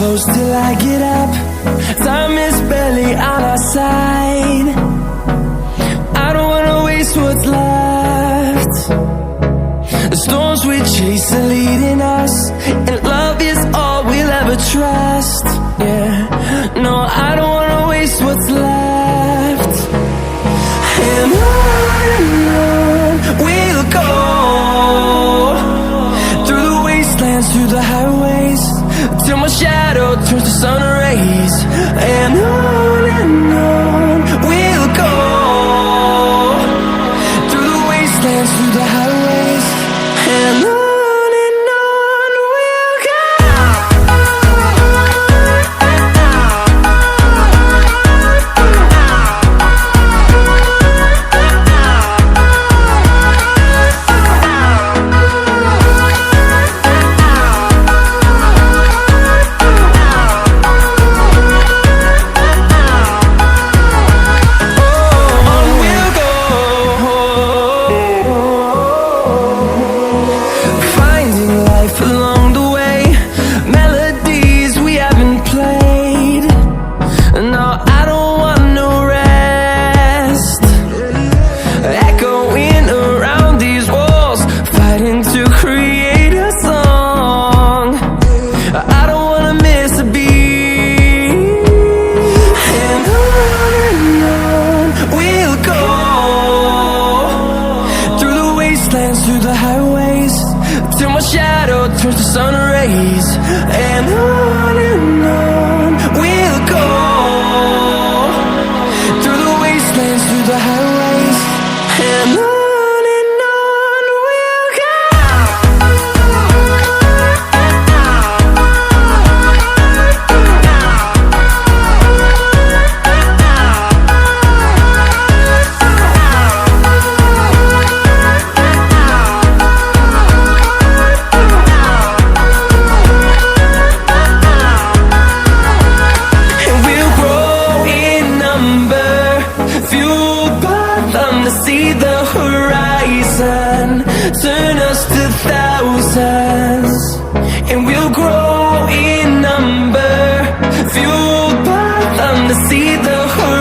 close till I get up. Time is barely on our side. I don't wanna waste what's left. The storms we chase are leading us, and love is all we'll ever trust. Yeah, no, I don't wanna waste what's left. And on we'll go, through the wastelands, through the highways, till my shadow turns to sun rays. And on we'll go, through the wastelands, through the highways, and on we'll go. Through the highways, till my shadow turns to sun rays. And on we'll go, through the wastelands, through the highways, and on we'll go. See the horizon, turn us to thousands, and we'll grow in number, fueled by them to see the horizon.